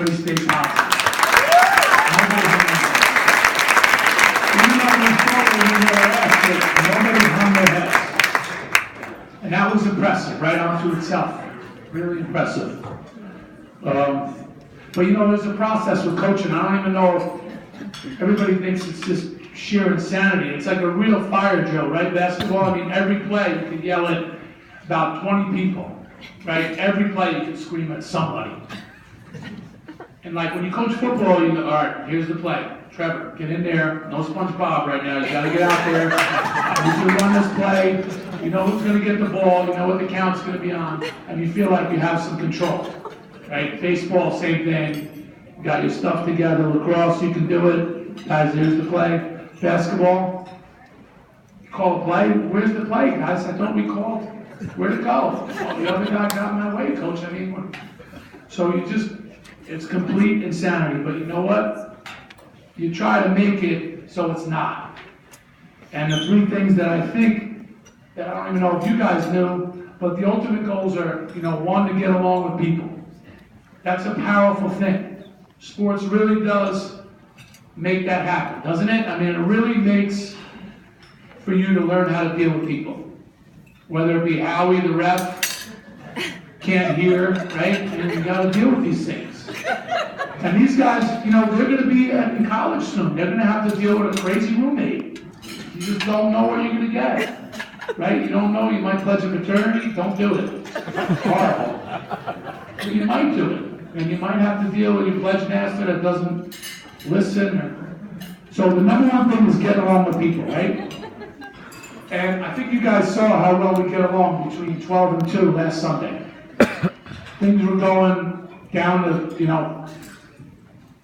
everybody stay positive. Nobody hung their heads. And that was impressive, right onto itself. Really impressive. But you know, there's a process with coaching. I don't even know if everybody thinks it's just sheer insanity. It's like a real fire drill, right? Basketball, I mean, every play you can yell at about 20 people, right? Every play you can scream at somebody. And like when you coach football, you go, all right, here's the play. Trevor, get in there. No SpongeBob right now. You got to get out there. You can run this play. You know who's going to get the ball. You know what the count's going to be on. And you feel like you have some control. Right? Baseball, same thing. You got your stuff together. Lacrosse, you can do it. Guys, here's the play. Basketball, you call a play. Where's the play, guys? I thought we called. Where'd it go? Oh, the other guy got in my way, coach. I mean, so it's complete insanity. But you know what? You try to make it so it's not. And the three things that I think, that I don't even know if you guys knew, but the ultimate goals are, one, to get along with people. That's a powerful thing. Sports really does make that happen, doesn't it? I mean, it really makes for you to learn how to deal with people. Whether it be Howie, the ref, can't hear, right? And you got to deal with these things. And these guys, they're going to be in college soon. They're going to have to deal with a crazy roommate. You just don't know where you're going to get, right? You don't know. You might pledge a fraternity. Don't do it. Horrible. But you might do it. And you might have to deal with your pledge master that doesn't listen. So the number one thing is get along with people, right? And I think you guys saw how well we get along between 12 and 2 last Sunday. Things were going down to,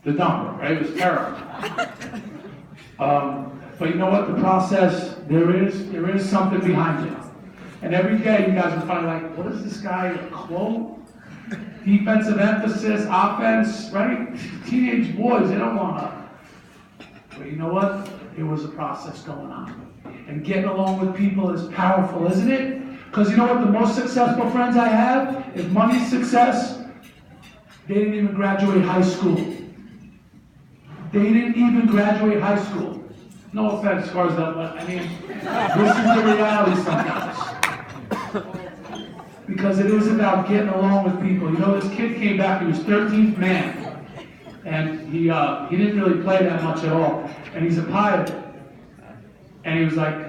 the dumper, right? It was terrible. But you know what? The process, there is something behind it. And every day you guys are probably like, what is this guy, a quote? Defensive emphasis, offense, right? Teenage boys, they don't want to. But you know what? There was a process going on. And getting along with people is powerful, isn't it? Because you know what? The most successful friends I have, if money's success, they didn't even graduate high school. They didn't even graduate high school. No offense, Scarsdale, but I mean, this is the reality sometimes. Because it is about getting along with people. This kid came back, he was 13th man. And he didn't really play that much at all. And he's a pilot. And he was like,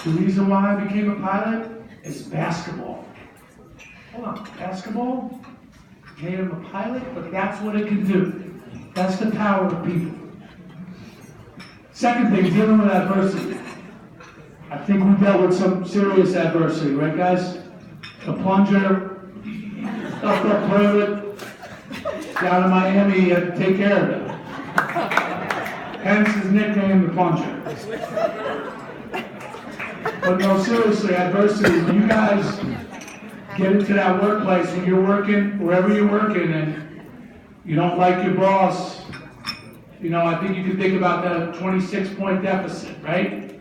the reason why I became a pilot is basketball. Hold on, basketball made him a pilot, but that's what it can do. That's the power of people. Second thing, dealing with adversity. I think we dealt with some serious adversity, right guys? The plunger, stuffed up toilet, down in Miami, he had to take care of it. Hence his nickname, the plunger. But no, seriously, adversity, when you guys get into that workplace, when you're working, wherever you're working, and you don't like your boss, I think you can think about that 26-point deficit, right?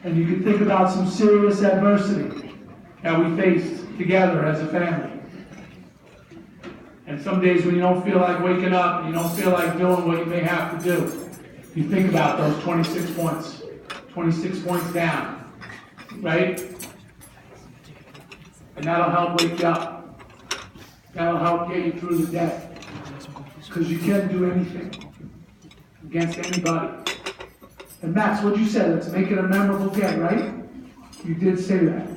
And you can think about some serious adversity that we faced together as a family. And some days when you don't feel like waking up, and you don't feel like doing what you may have to do, you think about those 26 points, 26 points down, right? And that'll help wake you up. That'll help get you through the day. Because you can't do anything against anybody. And Max, what you said, let's make it a memorable day, right? You did say that.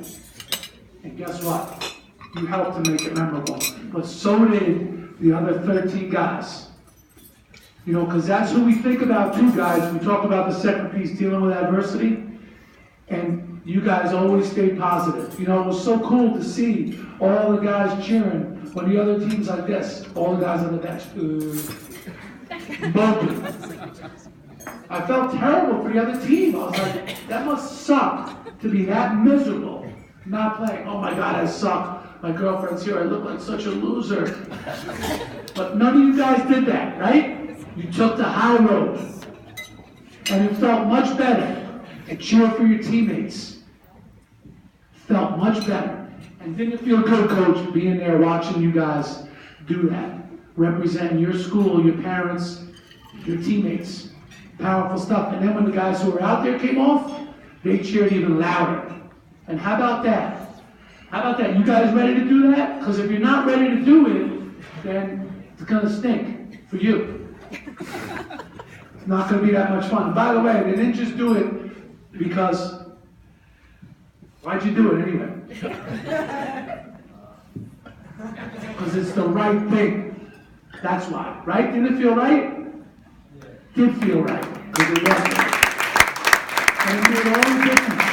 And guess what? You helped to make it memorable. But so did the other 13 guys. Because that's who we think about too, guys. We talk about the second piece, dealing with adversity. And you guys always stay positive. It was so cool to see all the guys cheering when the other team's like this. All the guys on the bench. Bumping. I felt terrible for the other team. I was like, that must suck to be that miserable, not playing. Oh my God, I suck. My girlfriend's here. I look like such a loser. But none of you guys did that, right? You took the high road. And it felt much better. And cheer for your teammates. Felt much better. And didn't it feel good, Coach, being there watching you guys do that? representing your school, your parents, your teammates. Powerful stuff. And then when the guys who were out there came off, they cheered even louder. And how about that? How about that? You guys ready to do that? Because if you're not ready to do it, then it's going to stink for you. It's not going to be that much fun. And by the way, they didn't just do it because, why'd you do it anyway? Because it's the right thing. That's why. Right? Didn't it feel right? Did feel right. Because it wasn't. And it made all the difference.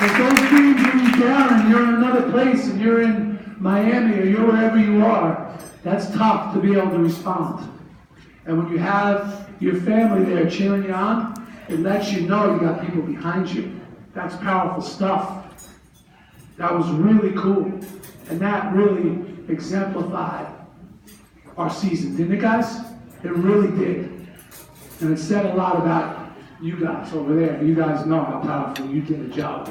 If those games when you're down and you're in another place and you're in Miami or you're wherever you are, that's tough to be able to respond. And when you have your family there cheering you on, it lets you know you got people behind you. That's powerful stuff. That was really cool. And that really exemplified our season, didn't it, guys? It really did. And it said a lot about you guys over there. You guys know how powerful you did a job.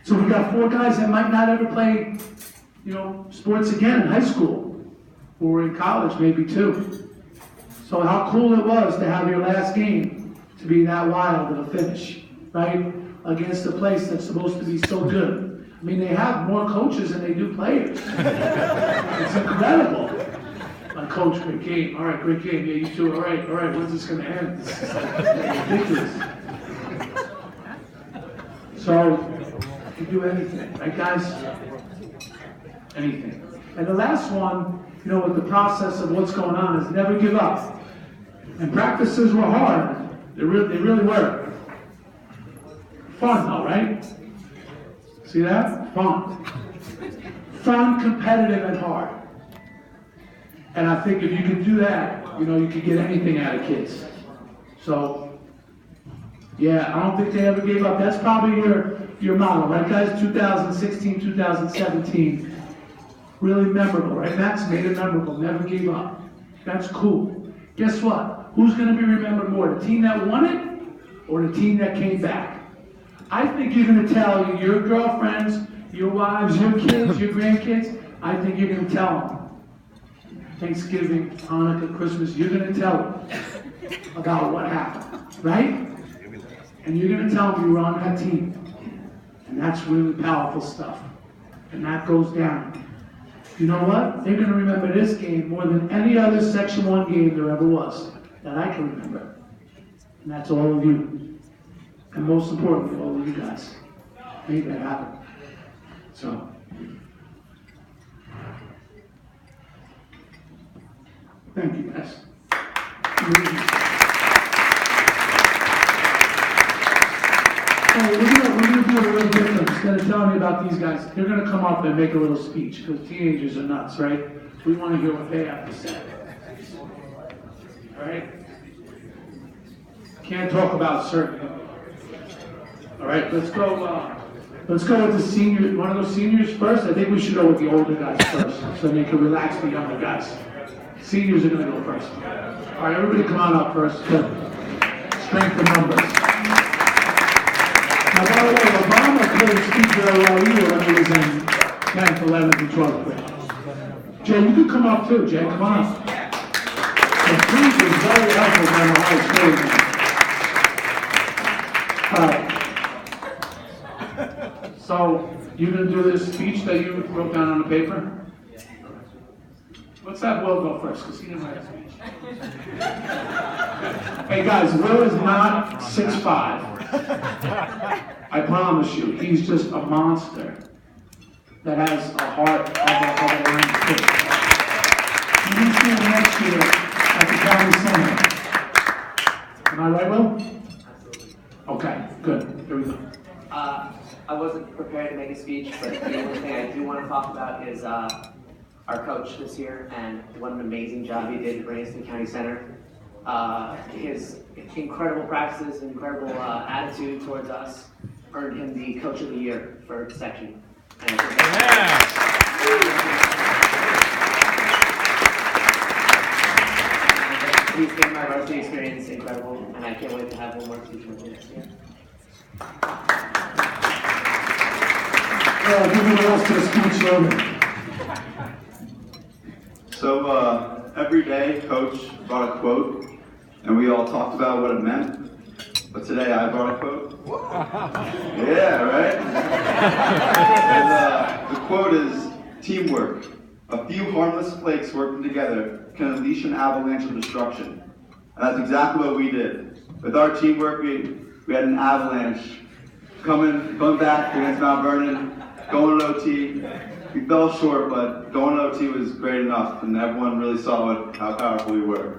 So we got 4 guys that might not ever play, sports again in high school or in college, maybe 2. So how cool it was to have your last game to be that wild of a finish, right? Against a place that's supposed to be so good. I mean, they have more coaches than they do players. It's incredible. Coach, great game. All right, great game. Yeah, you too. All right. When's this going to end? This is like ridiculous. So, you can do anything, right, guys? Anything. And the last one, with the process of what's going on is never give up. And practices were hard. They really were. Fun, though, right? See that? Fun. Fun, competitive, and hard. And I think if you can do that, you can get anything out of kids. So, yeah, I don't think they ever gave up. That's probably your model, right, guys? 2016, 2017. Really memorable, right? Max made it memorable, never gave up. That's cool. Guess what? Who's going to be remembered more, the team that won it or the team that came back? I think you're going to tell your girlfriends, your wives, your kids, your grandkids, I think you're going to tell them. Thanksgiving, Hanukkah, Christmas, you're going to tell them about what happened, right? And you're going to tell them you were on that team. And that's really powerful stuff. And that goes down. You know what? They're going to remember this game more than any other Section 1 game there ever was that I can remember. And that's all of you. And most importantly, all of you guys. Made that happen. So. Thank you, guys. We're going to do a little different. Instead of telling you about these guys, they're going to come up and make a little speech, because teenagers are nuts, right? We want to hear what they have to say. All right? Can't talk about certain. All right, let's go with the senior. One of those seniors first. I think we should go with the older guys first, so they can relax the younger guys. Seniors are going to go first. All right, everybody come on up first. Good. Strength in numbers. Now, by the way, Obama couldn't speak very well either when he was in 10th, 11th, and 12th grade. Jay, you can come up too, Jay. Come on up. The speech is very helpful down the high school. All right. So, you're going to do this speech that you wrote down on the paper? Let's have Will go first, because he didn't write a speech. Hey guys, Will is not 6'5". I promise you, he's just a monster that has a heart of a lion fish. You can see him next year at the county center. Am I right, Will? Absolutely. Okay, good. Here we go. I wasn't prepared to make a speech, but the only thing I do want to talk about is our coach this year, and what an amazing job he did to bring us to the county center. His incredible practices, incredible attitude towards us earned him the Coach of the Year for section. And he's made my varsity experience incredible, and I can't wait to have one more season with him next year. Give me the rest of the speech, Roman. So every day, Coach brought a quote, and we all talked about what it meant. But today, I brought a quote. Yeah, right? And the quote is, "Teamwork. A few harmless flakes working together can unleash an avalanche of destruction." And that's exactly what we did. With our teamwork, we had an avalanche coming back against Mount Vernon, going to OT. We fell short, but going to OT was great enough, and everyone really saw how powerful we were.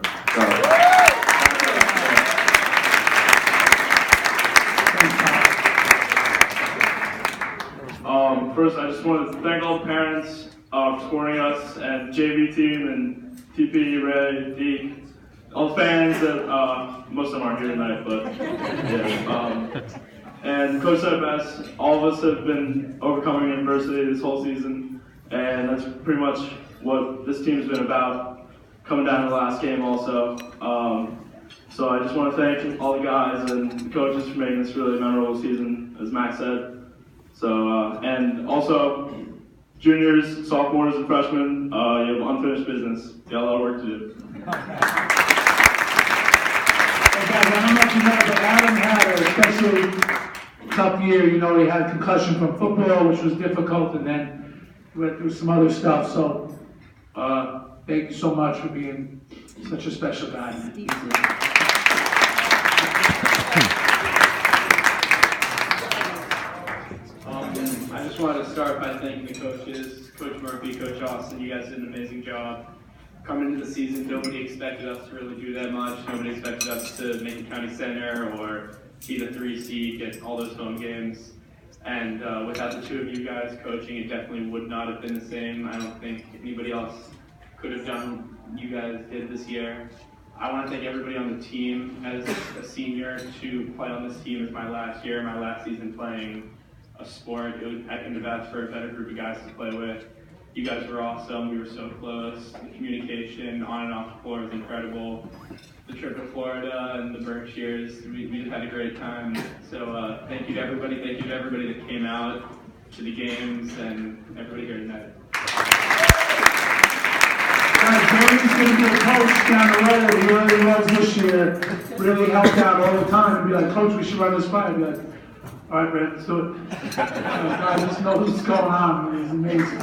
First, I just wanted to thank all the parents for supporting us, and JV team, and TP, Ray, Deke, all the fans that most of them aren't here tonight, but yeah. And Coach said it best, all of us have been overcoming adversity this whole season, and that's pretty much what this team's been about, coming down to the last game also. So I just want to thank all the guys and the coaches for making this really memorable season, as Max said. So, and also, juniors, sophomores, and freshmen, you have unfinished business. You got a lot of work to do. Hey guys, I don't know if you know, but Adam had a especially tough year. You know, he had concussion from football, which was difficult, and then went through some other stuff. So, thank you so much for being such a special guy. I just wanted to start by thanking the coaches, Coach Murphy, Coach Austin. You guys did an amazing job. Coming into the season, nobody expected us to really do that much. Nobody expected us to make the county center or be the 3 seed, get all those home games. And without the two of you guys coaching, it definitely would not have been the same. I don't think anybody else could have done what you guys did this year. I want to thank everybody on the team. As a senior, to play on this team is my last year, my last season playing a sport. I couldn't have asked for a better group of guys to play with. You guys were awesome. We were so close. The communication on and off the floor was incredible. The trip to Florida and the Berkshires, we just had a great time. So thank you to everybody. Thank you to everybody that came out to the games and everybody here tonight. Jamie's going to be a coach down the road. He really was this year. Really helped out all the time. He'd be like, "Coach, we should run this by." I'd be like, "All right, Brett, let's do it." I just know what's going on. It's amazing.